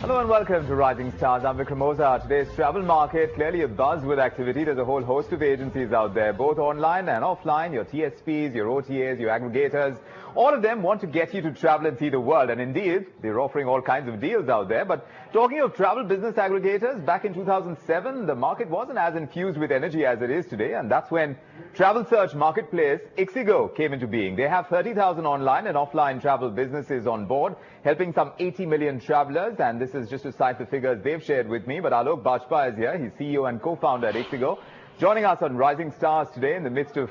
Hello and welcome to Rising Stars. I'm Vikram Oza. Today's travel market clearly abuzz with activity. There's a whole host of agencies out there, both online and offline. Your TSPs, your OTAs, your aggregators. All of them want to get you to travel and see the world. And indeed, they're offering all kinds of deals out there. But talking of travel business aggregators, back in 2007, the market wasn't as infused with energy as it is today. And that's when travel search marketplace ixigo came into being. They have 30,000 online and offline travel businesses on board, helping some 80 million travelers. And this is just to cite the figures they've shared with me. But Alok Bajpai is here. He's CEO and co-founder at ixigo, joining us on Rising Stars today in the midst of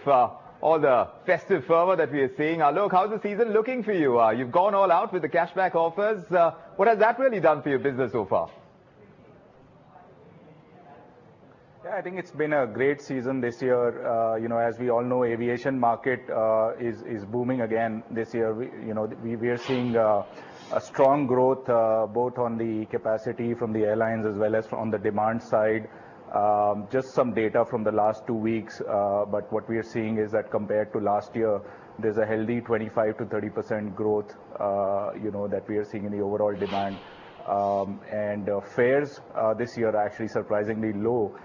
all the festive fervor that we are seeing. Alok, how's the season looking for you? You've gone all out with the cashback offers. What has that really done for your business so far? Yeah, I think it's been a great season this year. As we all know, aviation market is booming again this year. We are seeing a strong growth both on the capacity from the airlines as well as on the demand side. Just some data from the last 2 weeks, but what we are seeing is that compared to last year, there's a healthy 25 to 30% growth, that we are seeing in the overall demand. Fares this year are actually surprisingly low,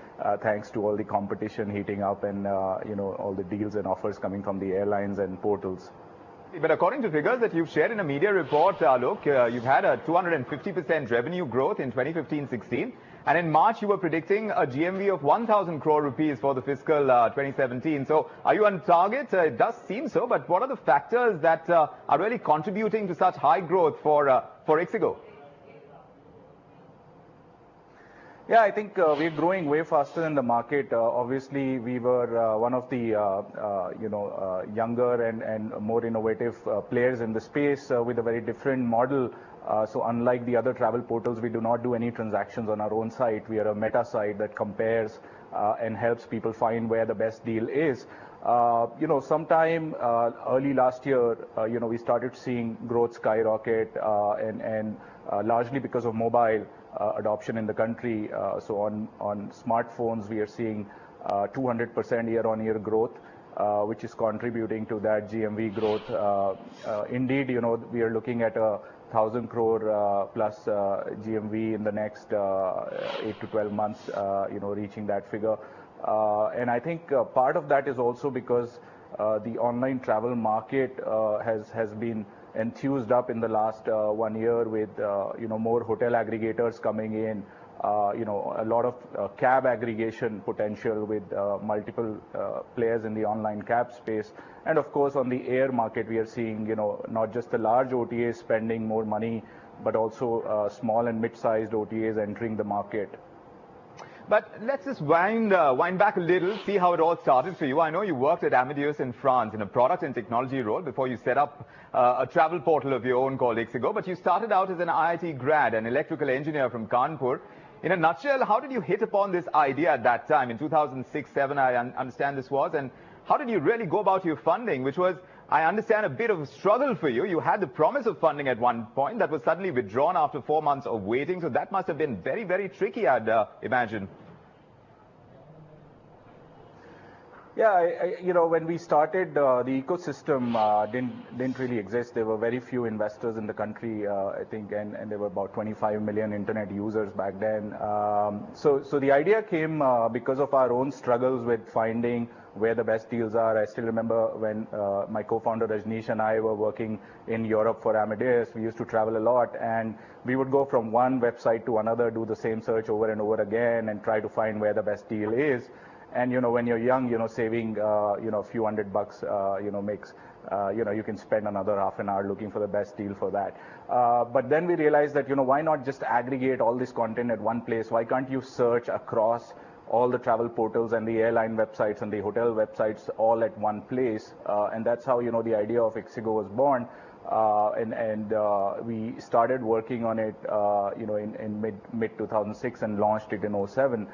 thanks to all the competition heating up and, all the deals and offers coming from the airlines and portals. But according to figures that you've shared in a media report, Alok, you've had a 250% revenue growth in 2015-16. And in March, you were predicting a GMV of 1,000 crore rupees for the fiscal 2017. So are you on target? It does seem so. But what are the factors that are really contributing to such high growth for ixigo? Yeah, I think we're growing way faster than the market. Obviously, we were one of the younger and more innovative players in the space with a very different model. So unlike the other travel portals, we do not do any transactions on our own site. We are a meta site that compares and helps people find where the best deal is. Sometime early last year, we started seeing growth skyrocket and largely because of mobile adoption in the country. So on smartphones, we are seeing 200% year-on-year growth, which is contributing to that GMV growth. Indeed, we are looking at a 1,000 crore plus GMV in the next 8 to 12 months, reaching that figure. And I think part of that is also because the online travel market has been enthused up in the last 1 year with more hotel aggregators coming in, a lot of cab aggregation potential with multiple players in the online cab space. And of course, on the air market, we are seeing, not just the large OTAs spending more money, but also small and mid-sized OTAs entering the market. But let's just wind back a little, see how it all started for you. I know you worked at Amadeus in France in a product and technology role before you set up a travel portal of your own called ixigo. But you started out as an IIT grad, an electrical engineer from Kanpur. In a nutshell, how did you hit upon this idea at that time? In 2006-07, I understand this was. And how did you really go about your funding, which was, I understand, a bit of a struggle for you. You had the promise of funding at one point that was suddenly withdrawn after 4 months of waiting. So that must have been very, very tricky, I'd imagine. Yeah, when we started, the ecosystem didn't really exist. There were very few investors in the country, I think, and there were about 25 million internet users back then. So the idea came because of our own struggles with finding where the best deals are. I still remember when my co-founder Rajneesh and I were working in Europe for Amadeus. We used to travel a lot, and we would go from one website to another, do the same search over and over again, and try to find where the best deal is. And, when you're young, saving, a few $100, makes, you can spend another half an hour looking for the best deal for that. But then we realized that, why not just aggregate all this content at one place? Why can't you search across all the travel portals and the airline websites and the hotel websites all at one place? And that's how, the idea of ixigo was born. And we started working on it, in mid 2006 and launched it in 2007.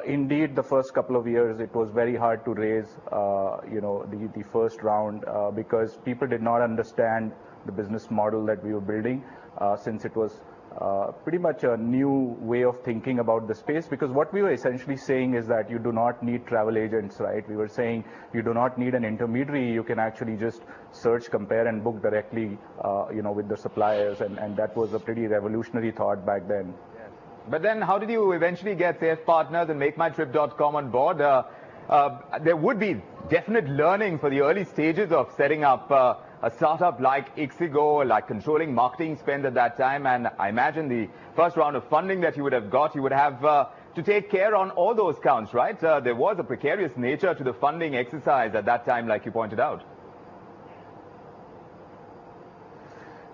Indeed, the first couple of years, it was very hard to raise, the first round because people did not understand the business model that we were building, since it was pretty much a new way of thinking about the space, because what we were essentially saying is that you do not need travel agents, right? We were saying you do not need an intermediary. You can actually just search, compare, and book directly, with the suppliers, and that was a pretty revolutionary thought back then. Yes. But then how did you eventually get Safe Partners and MakeMyTrip.com on board? There would be definite learning for the early stages of setting up a startup like ixigo, like controlling marketing spend at that time, and I imagine the first round of funding that you would have got, you would have to take care on all those counts, right? There was a precarious nature to the funding exercise at that time, like you pointed out.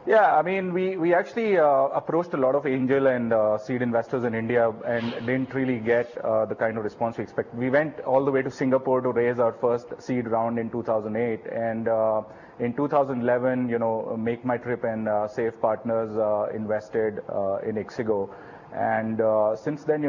Yeah, I mean, we actually approached a lot of angel and seed investors in India and didn't really get the kind of response we expect. We went all the way to Singapore to raise our first seed round in 2008, and in 2011, MakeMyTrip and Safe Partners invested in ixigo, and since then,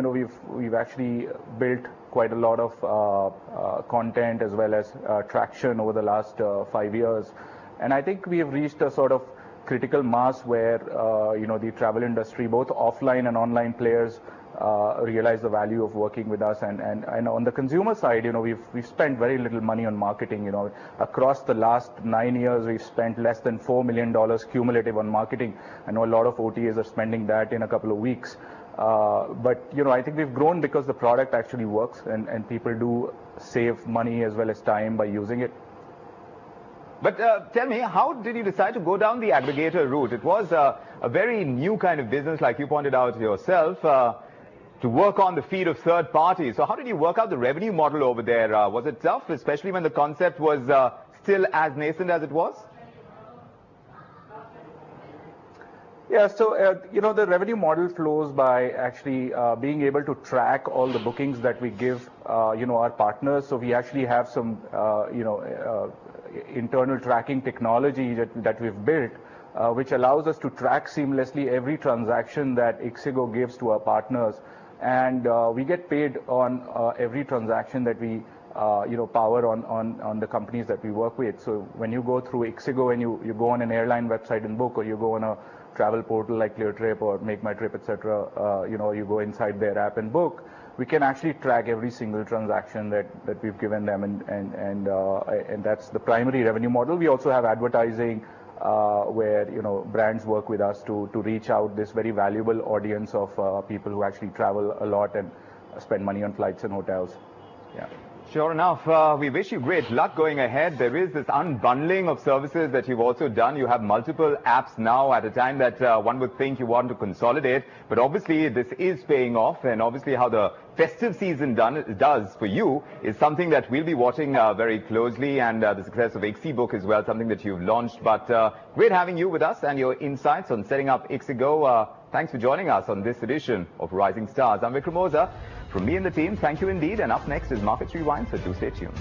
we've actually built quite a lot of content as well as traction over the last 5 years, and I think we have reached a sort of critical mass where the travel industry, both offline and online players, realize the value of working with us, and on the consumer side, we've spent very little money on marketing. Across the last 9 years, we've spent less than $4 million cumulative on marketing. I know a lot of OTAs are spending that in a couple of weeks, but I think we've grown because the product actually works, and people do save money as well as time by using it. But tell me, how did you decide to go down the aggregator route? It was a very new kind of business, like you pointed out yourself, to work on the feed of third parties. So how did you work out the revenue model over there? Was it tough, especially when the concept was still as nascent as it was? Yeah, so, the revenue model flows by actually being able to track all the bookings that we give, our partners. So we actually have some, internal tracking technology that we've built, which allows us to track seamlessly every transaction that ixigo gives to our partners, and we get paid on every transaction that we power on the companies that we work with. So when you go through ixigo and you go on an airline website and book, or you go on a travel portal like ClearTrip or MakeMyTrip, etc., you go inside their app and book, we can actually track every single transaction that we've given them, and that's the primary revenue model. We also have advertising where brands work with us to reach out this very valuable audience of people who actually travel a lot and spend money on flights and hotels. Yeah. Sure enough. We wish you great luck going ahead. There is this unbundling of services that you've also done. You have multiple apps now at a time that one would think you want to consolidate. But obviously, this is paying off. And obviously, how the festive season does for you is something that we'll be watching very closely. And the success of ixibook as well, something that you've launched. But great having you with us and your insights on setting up ixigo. Thanks for joining us on this edition of Rising Stars. I'm Vikram Oza. From me and the team, thank you indeed. And up next is Markets Rewind, so do stay tuned.